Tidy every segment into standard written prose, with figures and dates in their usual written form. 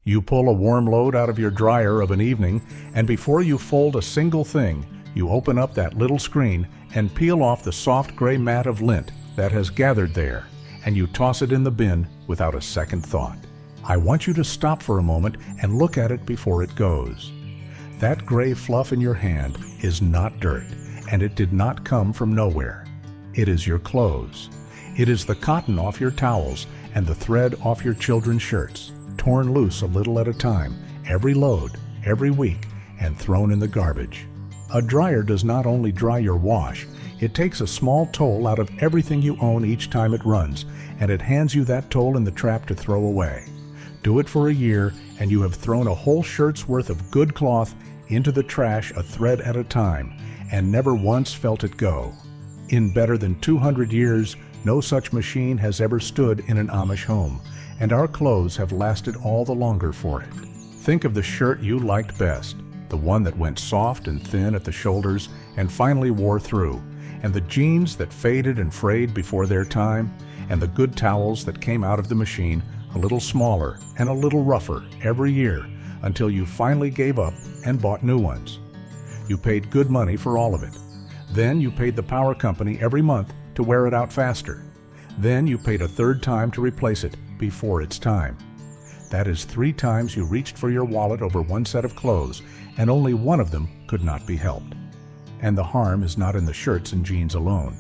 You pull a warm load out of your dryer of an evening, and before you fold a single thing, you open up that little screen and peel off the soft gray mat of lint that has gathered there, and you toss it in the bin without a second thought. I want you to stop for a moment and look at it before it goes. That gray fluff in your hand is not dirt, and it did not come from nowhere. It is your clothes. It is the cotton off your towels and the thread off your children's shirts, torn loose a little at a time, every load, every week, and thrown in the garbage. A dryer does not only dry your wash, it takes a small toll out of everything you own each time it runs, and it hands you that toll in the trap to throw away. Do it for a year, and you have thrown a whole shirt's worth of good cloth into the trash a thread at a time, and never once felt it go. In better than 200 years, no such machine has ever stood in an Amish home, and our clothes have lasted all the longer for it. Think of the shirt you liked best, the one that went soft and thin at the shoulders and finally wore through, and the jeans that faded and frayed before their time, and the good towels that came out of the machine a little smaller and a little rougher every year until you finally gave up and bought new ones. You paid good money for all of it. Then you paid the power company every month to wear it out faster. Then you paid a third time to replace it before its time. That is 3 times you reached for your wallet over one set of clothes, and only one of them could not be helped. And the harm is not in the shirts and jeans alone.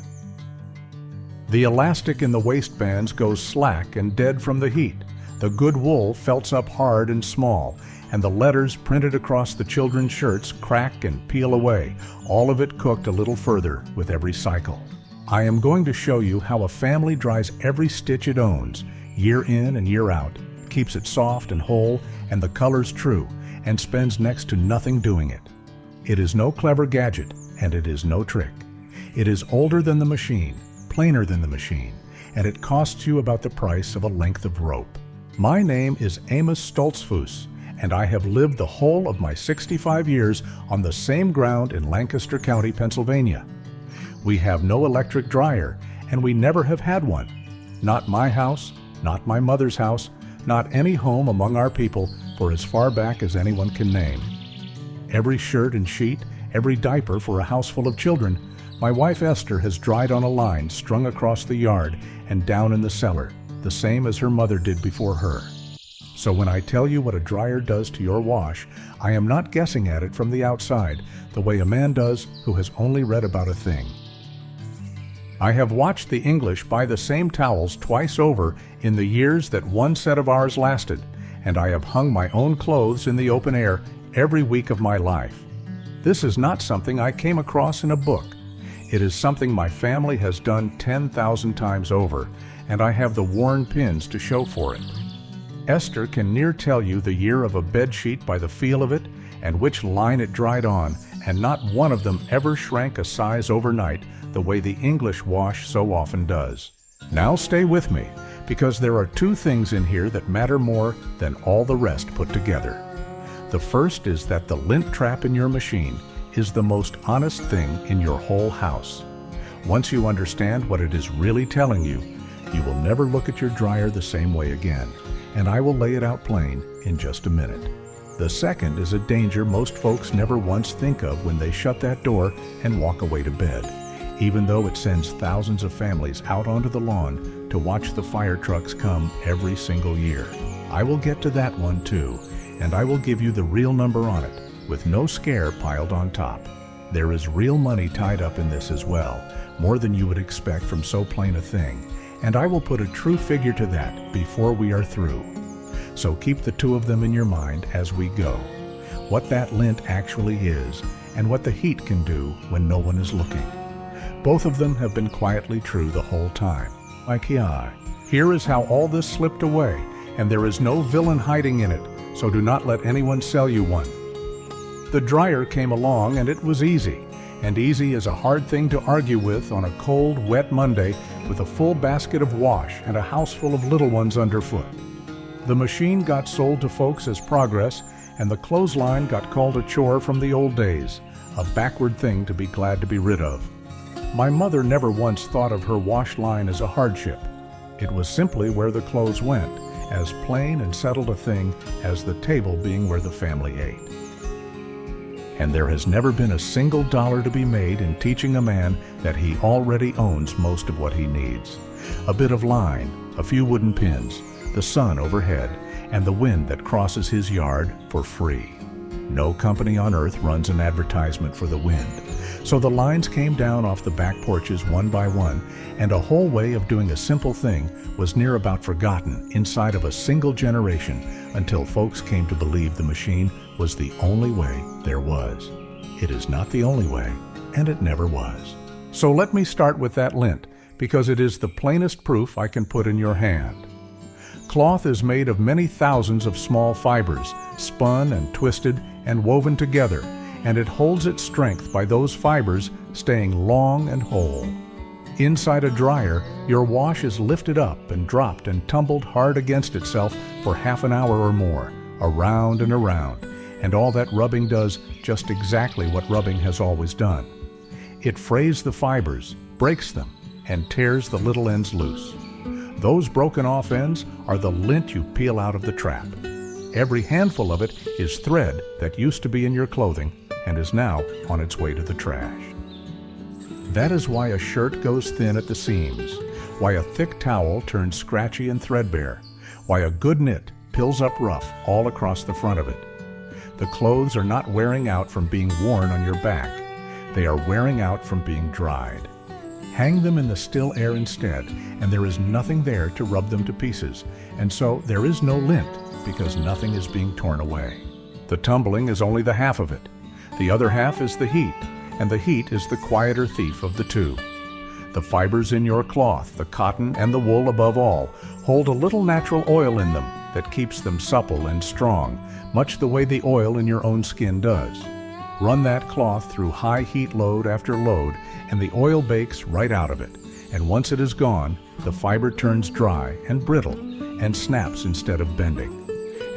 The elastic in the waistbands goes slack and dead from the heat. The good wool felts up hard and small, and the letters printed across the children's shirts crack and peel away, all of it cooked a little further with every cycle. I am going to show you how a family dries every stitch it owns, year in and year out, keeps it soft and whole and the colors true, and spends next to nothing doing it. It is no clever gadget, and it is no trick. It is older than the machine, plainer than the machine, and it costs you about the price of a length of rope. My name is Amos Stoltzfus, and I have lived the whole of my 65 years on the same ground in Lancaster County, Pennsylvania. We have no electric dryer, and we never have had one. Not my house, not my mother's house, not any home among our people for as far back as anyone can name. Every shirt and sheet, every diaper for a house full of children, my wife Esther has dried on a line strung across the yard and down in the cellar, the same as her mother did before her. So when I tell you what a dryer does to your wash, I am not guessing at it from the outside, the way a man does who has only read about a thing. I have watched the English buy the same towels twice over in the years that one set of ours lasted, and I have hung my own clothes in the open air every week of my life. This is not something I came across in a book. It is something my family has done 10,000 times over, and I have the worn pins to show for it. Esther can near tell you the year of a bed sheet by the feel of it and which line it dried on, and not one of them ever shrank a size overnight the way the English wash so often does. Now stay with me, because there are 2 things in here that matter more than all the rest put together. The first is that the lint trap in your machine is the most honest thing in your whole house. Once you understand what it is really telling you, you will never look at your dryer the same way again, and I will lay it out plain in just a minute. The second is a danger most folks never once think of when they shut that door and walk away to bed, even though it sends thousands of families out onto the lawn to watch the fire trucks come every single year. I will get to that one too, and I will give you the real number on it, with no scare piled on top. There is real money tied up in this as well, more than you would expect from so plain a thing, and I will put a true figure to that before we are through. So keep the 2 of them in your mind as we go. What that lint actually is, and what the heat can do when no one is looking. Both of them have been quietly true the whole time. Like, yeah, here is how all this slipped away, and there is no villain hiding in it, so do not let anyone sell you one. The dryer came along and it was easy, and easy is a hard thing to argue with on a cold, wet Monday with a full basket of wash and a house full of little ones underfoot. The machine got sold to folks as progress, and the clothesline got called a chore from the old days, a backward thing to be glad to be rid of. My mother never once thought of her wash line as a hardship. It was simply where the clothes went, as plain and settled a thing as the table being where the family ate. And there has never been a single dollar to be made in teaching a man that he already owns most of what he needs. A bit of line, a few wooden pins, the sun overhead, and the wind that crosses his yard for free. No company on earth runs an advertisement for the wind. So the lines came down off the back porches one by one, and a whole way of doing a simple thing was near about forgotten inside of a single generation until folks came to believe the machine was the only way there was. It is not the only way, and it never was. So let me start with that lint, because it is the plainest proof I can put in your hand. Cloth is made of many thousands of small fibers, spun and twisted and woven together, and it holds its strength by those fibers staying long and whole. Inside a dryer, your wash is lifted up and dropped and tumbled hard against itself for half an hour or more, around and around, and all that rubbing does just exactly what rubbing has always done. It frays the fibers, breaks them, and tears the little ends loose. Those broken off ends are the lint you peel out of the trap. Every handful of it is thread that used to be in your clothing and is now on its way to the trash. That is why a shirt goes thin at the seams, why a thick towel turns scratchy and threadbare, why a good knit pills up rough all across the front of it. The clothes are not wearing out from being worn on your back. They are wearing out from being dried. Hang them in the still air instead, and there is nothing there to rub them to pieces, and so there is no lint, because nothing is being torn away. The tumbling is only the half of it. The other half is the heat, and the heat is the quieter thief of the two. The fibers in your cloth, the cotton and the wool above all, hold a little natural oil in them that keeps them supple and strong, much the way the oil in your own skin does. Run that cloth through high heat load after load, and the oil bakes right out of it, and once it is gone, the fiber turns dry and brittle and snaps instead of bending.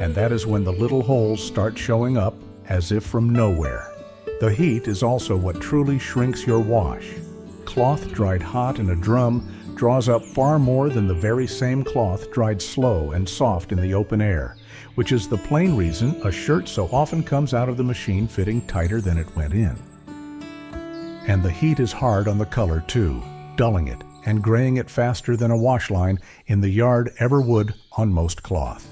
And that is when the little holes start showing up as if from nowhere. The heat is also what truly shrinks your wash. Cloth dried hot in a drum draws up far more than the very same cloth dried slow and soft in the open air, which is the plain reason a shirt so often comes out of the machine fitting tighter than it went in. And the heat is hard on the color too, dulling it and graying it faster than a wash line in the yard ever would on most cloth.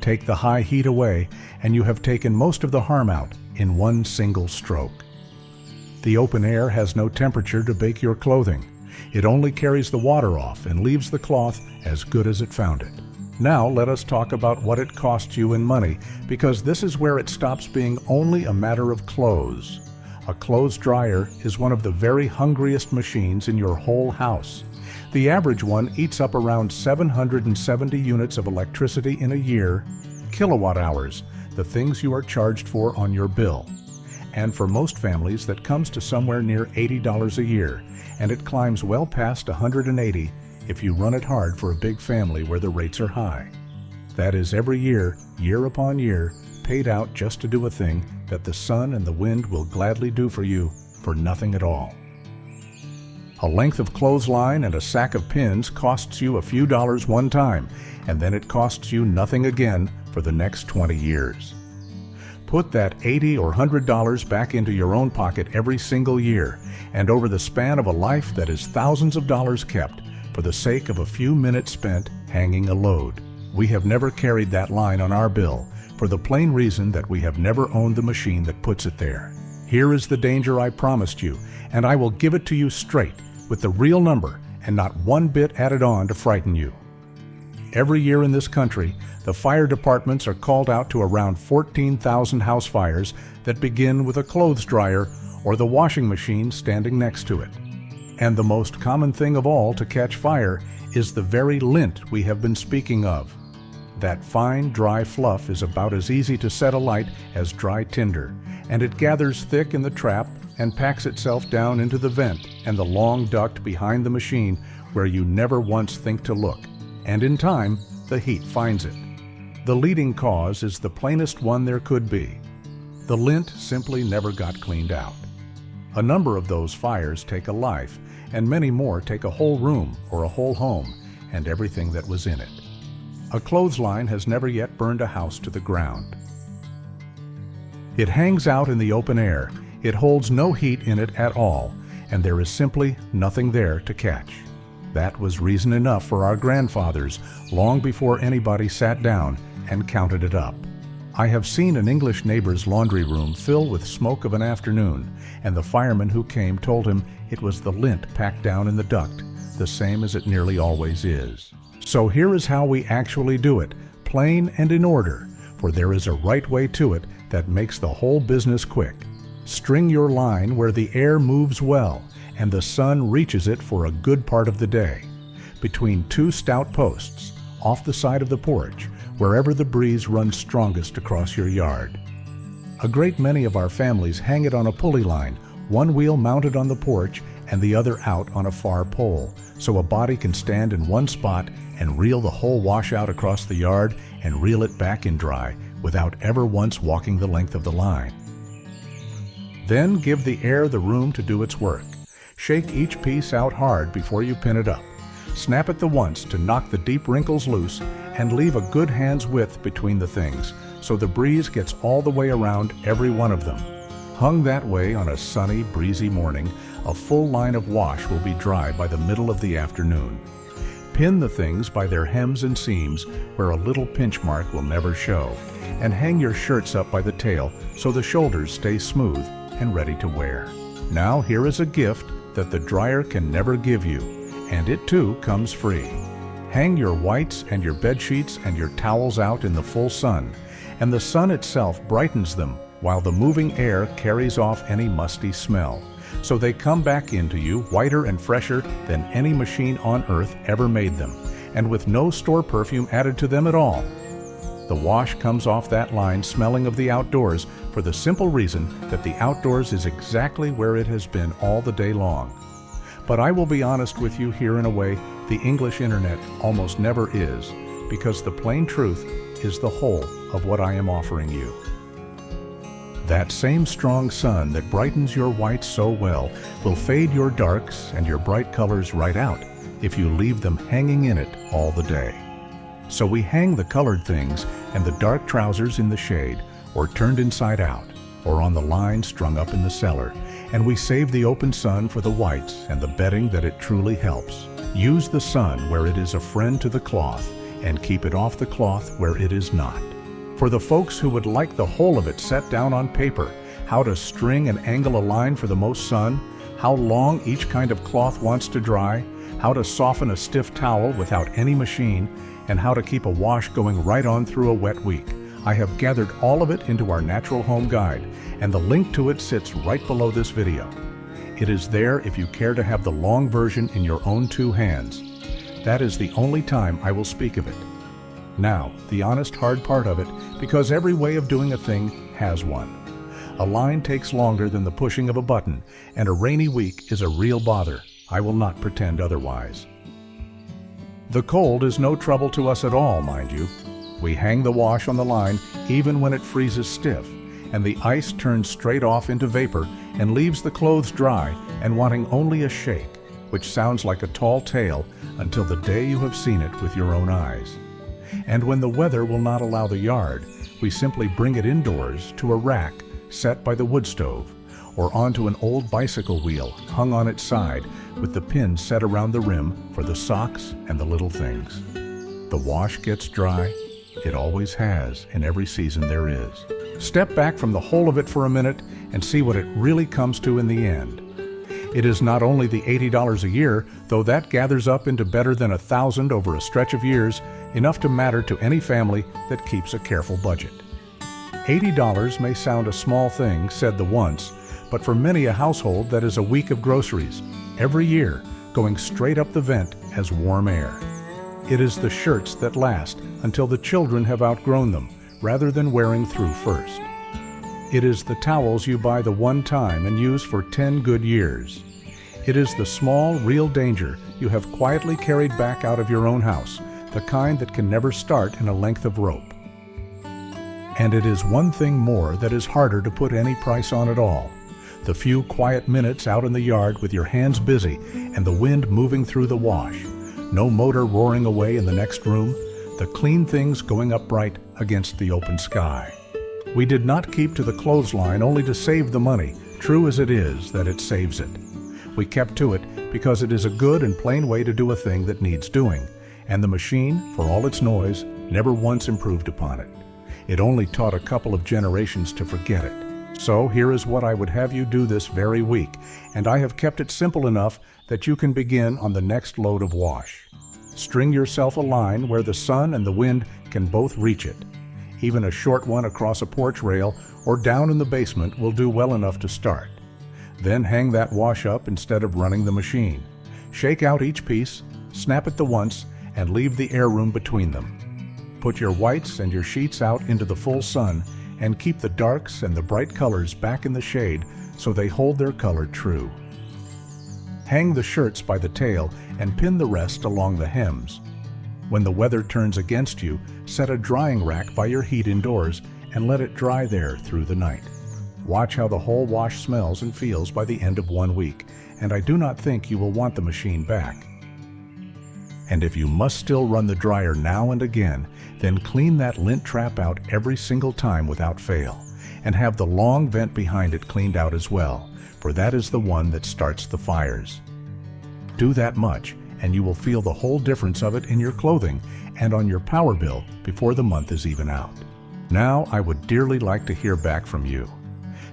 Take the high heat away, and you have taken most of the harm out in one single stroke. The open air has no temperature to bake your clothing. It only carries the water off and leaves the cloth as good as it found it. Now let us talk about what it costs you in money, because this is where it stops being only a matter of clothes. A clothes dryer is one of the very hungriest machines in your whole house. The average one eats up around 770 units of electricity in a year, kilowatt hours, the things you are charged for on your bill. And for most families, that comes to somewhere near $80 a year, and it climbs well past $180 if you run it hard for a big family where the rates are high. That is every year, year upon year, paid out just to do a thing that the sun and the wind will gladly do for you for nothing at all. A length of clothesline and a sack of pins costs you a few dollars one time, and then it costs you nothing again for the next 20 years. Put that $80 or $100 back into your own pocket every single year, and over the span of a life that is thousands of dollars kept for the sake of a few minutes spent hanging a load. We have never carried that line on our bill for the plain reason that we have never owned the machine that puts it there. Here is the danger I promised you, and I will give it to you straight with the real number and not one bit added on to frighten you. Every year in this country, the fire departments are called out to around 14,000 house fires that begin with a clothes dryer or the washing machine standing next to it. And the most common thing of all to catch fire is the very lint we have been speaking of. That fine, dry fluff is about as easy to set alight as dry tinder, and it gathers thick in the trap and packs itself down into the vent and the long duct behind the machine where you never once think to look. And in time, the heat finds it. The leading cause is the plainest one there could be. The lint simply never got cleaned out. A number of those fires take a life, and many more take a whole room or a whole home and everything that was in it. A clothesline has never yet burned a house to the ground. It hangs out in the open air. It holds no heat in it at all, and there is simply nothing there to catch. That was reason enough for our grandfathers, long before anybody sat down and counted it up. I have seen an English neighbor's laundry room fill with smoke of an afternoon, and the fireman who came told him it was the lint packed down in the duct, the same as it nearly always is. So here is how we actually do it, plain and in order, for there is a right way to it that makes the whole business quick. String your line where the air moves well and the sun reaches it for a good part of the day, between two stout posts, off the side of the porch, wherever the breeze runs strongest across your yard. A great many of our families hang it on a pulley line, one wheel mounted on the porch and the other out on a far pole, so a body can stand in one spot and reel the whole washout across the yard and reel it back in dry without ever once walking the length of the line. Then give the air the room to do its work. Shake each piece out hard before you pin it up. Snap it the once to knock the deep wrinkles loose and leave a good hand's width between the things so the breeze gets all the way around every one of them. Hung that way on a sunny, breezy morning, a full line of wash will be dry by the middle of the afternoon. Pin the things by their hems and seams where a little pinch mark will never show, and hang your shirts up by the tail so the shoulders stay smooth and ready to wear. Now here is a gift that the dryer can never give you, and it too comes free. Hang your whites and your bed sheets and your towels out in the full sun, and the sun itself brightens them while the moving air carries off any musty smell, so they come back into you whiter and fresher than any machine on earth ever made them, and with no store perfume added to them at all. The wash comes off that line smelling of the outdoors for the simple reason that the outdoors is exactly where it has been all the day long. But I will be honest with you here in a way the English internet almost never is, because the plain truth is the whole of what I am offering you. That same strong sun that brightens your whites so well will fade your darks and your bright colors right out if you leave them hanging in it all the day. So we hang the colored things and the dark trousers in the shade, or turned inside out, or on the line strung up in the cellar, and we save the open sun for the whites and the bedding that it truly helps. Use the sun where it is a friend to the cloth, and keep it off the cloth where it is not. For the folks who would like the whole of it set down on paper, how to string and angle a line for the most sun, how long each kind of cloth wants to dry, how to soften a stiff towel without any machine, and how to keep a wash going right on through a wet week, I have gathered all of it into our Natural Home Guide, and the link to it sits right below this video. It is there if you care to have the long version in your own two hands. That is the only time I will speak of it. Now, the honest hard part of it, because every way of doing a thing has one. A line takes longer than the pushing of a button, and a rainy week is a real bother. I will not pretend otherwise. The cold is no trouble to us at all, mind you. We hang the wash on the line even when it freezes stiff, and the ice turns straight off into vapor and leaves the clothes dry and wanting only a shake, which sounds like a tall tale until the day you have seen it with your own eyes. And when the weather will not allow the yard, we simply bring it indoors to a rack set by the wood stove, or onto an old bicycle wheel hung on its side with the pins set around the rim for the socks and the little things. The wash gets dry. It always has in every season there is. Step back from the whole of it for a minute and see what it really comes to in the end. It is not only the $80 a year, though that gathers up into better than $1,000 over a stretch of years, enough to matter to any family that keeps a careful budget. $80 may sound a small thing, said the once, but for many a household that is a week of groceries, every year, going straight up the vent as warm air. It is the shirts that last until the children have outgrown them, rather than wearing through first. It is the towels you buy the one time and use for 10 good years. It is the small, real danger you have quietly carried back out of your own house, the kind that can never start in a length of rope. And it is one thing more that is harder to put any price on at all. The few quiet minutes out in the yard with your hands busy and the wind moving through the wash. No motor roaring away in the next room. the clean things going up bright against the open sky. We did not keep to the clothesline only to save the money, true as it is that it saves it. We kept to it because it is a good and plain way to do a thing that needs doing, and the machine, for all its noise, never once improved upon it. It only taught a couple of generations to forget it. So here is what I would have you do this very week, and I have kept it simple enough that you can begin on the next load of wash. String yourself a line where the sun and the wind can both reach it. Even a short one across a porch rail or down in the basement will do well enough to start. Then hang that wash up instead of running the machine. Shake out each piece, snap it the once, and leave the air room between them. Put your whites and your sheets out into the full sun and keep the darks and the bright colors back in the shade so they hold their color true. Hang the shirts by the tail and pin the rest along the hems. When the weather turns against you, set a drying rack by your heat indoors and let it dry there through the night. Watch how the whole wash smells and feels by the end of 1 week, and I do not think you will want the machine back. And if you must still run the dryer now and again, then clean that lint trap out every single time without fail, and have the long vent behind it cleaned out as well, for that is the one that starts the fires. Do that much, and you will feel the whole difference of it in your clothing and on your power bill before the month is even out. Now, I would dearly like to hear back from you.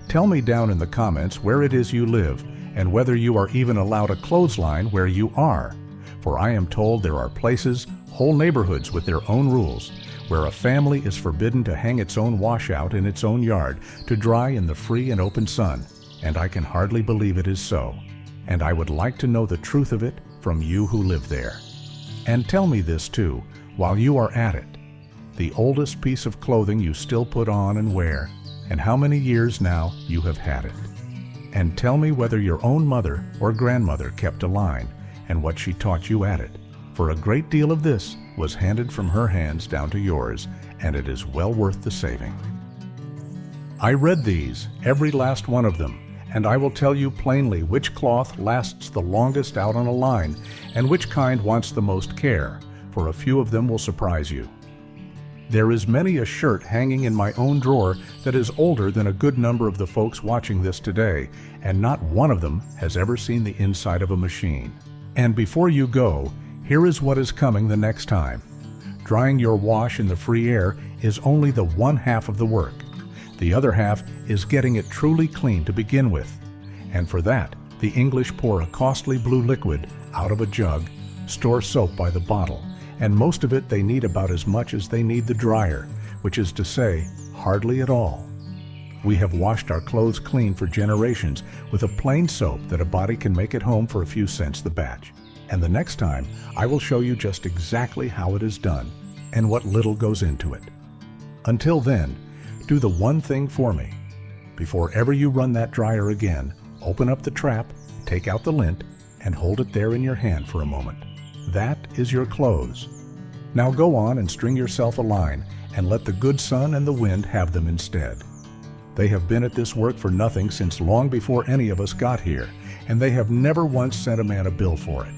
Tell me down in the comments where it is you live and whether you are even allowed a clothesline where you are. For I am told there are places, whole neighborhoods with their own rules, where a family is forbidden to hang its own washout in its own yard to dry in the free and open sun, and I can hardly believe it is so. And I would like to know the truth of it from you who live there. And tell me this too, while you are at it, the oldest piece of clothing you still put on and wear, and how many years now you have had it. And tell me whether your own mother or grandmother kept a line, and what she taught you at it, for a great deal of this was handed from her hands down to yours, and it is well worth the saving. I read these, every last one of them, and I will tell you plainly which cloth lasts the longest out on a line, and which kind wants the most care, for a few of them will surprise you. There is many a shirt hanging in my own drawer that is older than a good number of the folks watching this today, and not one of them has ever seen the inside of a machine. And before you go, here is what is coming the next time. Drying your wash in the free air is only the one half of the work. The other half is getting it truly clean to begin with. And for that, the English pour a costly blue liquid out of a jug, store soap by the bottle, and most of it they need about as much as they need the dryer, which is to say, hardly at all. We have washed our clothes clean for generations with a plain soap that a body can make at home for a few cents the batch. And the next time, I will show you just exactly how it is done and what little goes into it. Until then, do the one thing for me. Before ever you run that dryer again, open up the trap, take out the lint, and hold it there in your hand for a moment. That is your clothes. Now go on and string yourself a line and let the good sun and the wind have them instead. They have been at this work for nothing since long before any of us got here, and they have never once sent a man a bill for it.